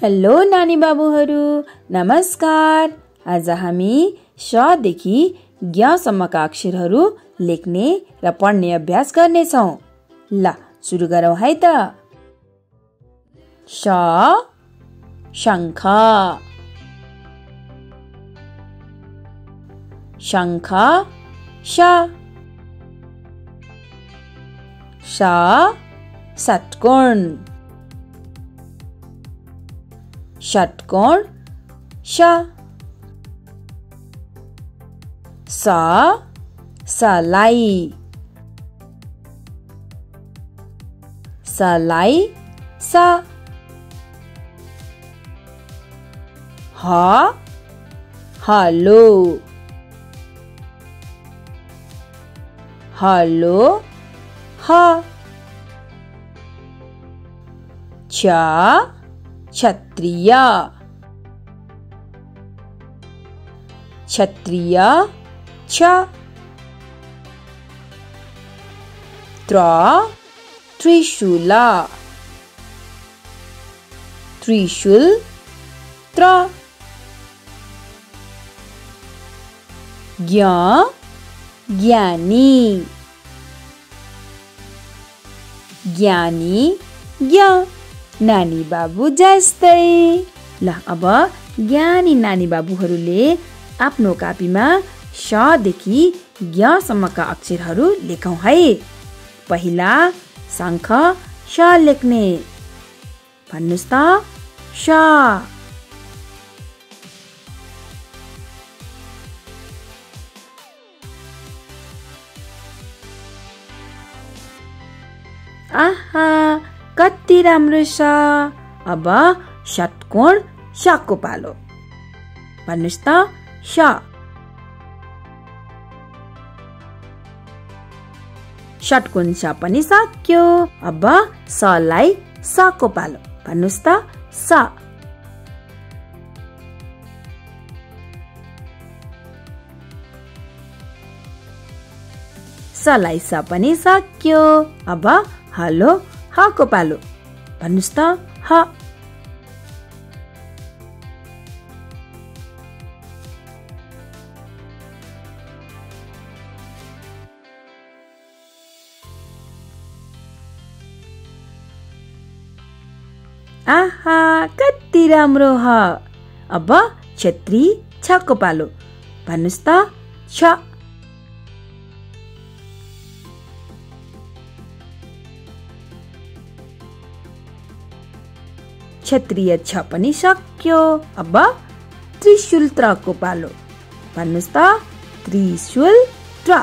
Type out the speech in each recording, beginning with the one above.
Hello नानी बाबुहरू, नमस्कार। आज हामी श देखि ज्ञ सम्मका अक्षरहरू लेख्ने र पढ्ने अभ्यास गर्नेछौँ। ल सुरु गरौँ है त। श शङ्ख, शङ्ख श, श षट्कोण, षट्कोण श, स सलाई, सलाई स, ह हलो, हलो ह, छ क्षत्रिय, क्षत्रिय छ, त्र त्रिशूल, त्रिशूल त्र, ज्ञ ज्ञानी, ज्ञानी ज्ञ, नानी बाबु जस्तै। ल अब ज्ञानी नानी बाबुहरूले आफ्नो कापीमा श देखि ज्ञ सम्मका अक्षरहरू लेखौँ है। पहिला शङ्ख श लेख्ने, भन्नुस् त श, आहा कति राम्रो छ। अब षट्कोण शको पालो, भन्नुस् त श, षट्कोण श पनि सक्यो। अब सलाई सको पालो, भन्नुस् त स, सलाई स पनि सक्यो। अब हलो हको पालो, भन्नुस् त ह, आहा कति राम्रो ह। अब क्षेत्री छको पालो, भन्नुस् त छ, क्षत्रिय छ पनि सक्यो। अब त्रिशूल त्रको पालो, भन्नुस् त त्रिशूल त्र,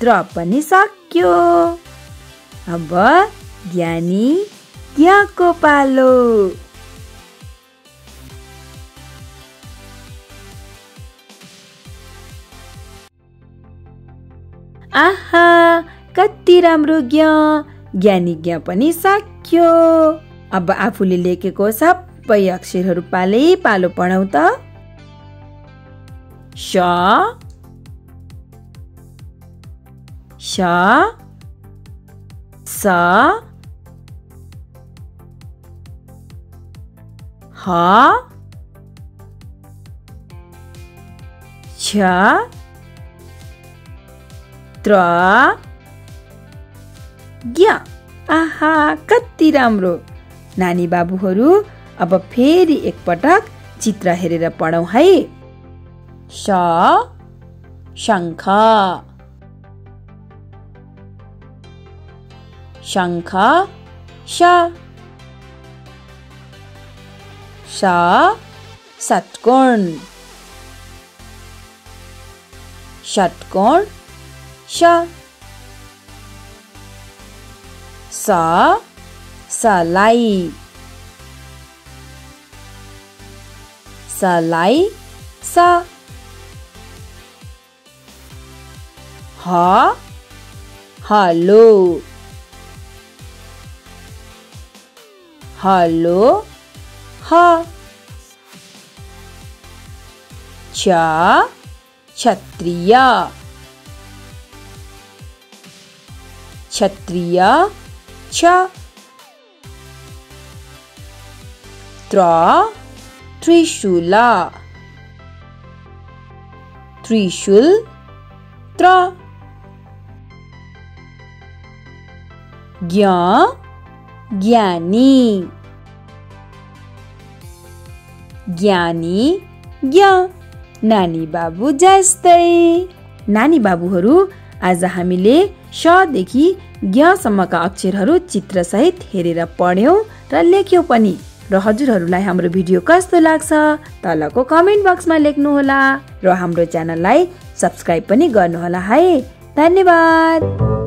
त्र पनि सक्यो। अब ज्ञानी ज्ञको पालो, आहा कति राम्रो ज्ञ, ज्ञानी ज्ञ पनि सक्यो। अब आफूले लेखेको सबै अक्षरहरू पालै पालो पढौँ त। श श, स ह, छ त्र ज्ञ, आहा कति राम्रो। नानी बाबुहरू अब फेरि एकपटक चित्र हेरेर पढौँ है। श शङ्ख, शङ्ख श, श षट्कोण, षट्कोण श, स सलाई, सलाई स, ह हलो, हलो ह, छ क्षत्रिय क्षत्रिय छ त्रिशूल त्रिशूल त्र ज्ञानी ज्ञानी नानी बाबु जस्तै। नानी बाबुहरू, आज हामीले श देखि ज्ञ सम्मका अक्षरहरू चित्रसहित हेरेर पढ्यौं र लेख्यौं पनि। र हजुरहरूलाई हाम्रो भिडियो कस्तो लाग्छ तलको कमेन्ट बक्समा लेख्नुहोला र हाम्रो च्यानललाई सब्स्क्राइब पनि गर्नुहोला है। धन्यवाद।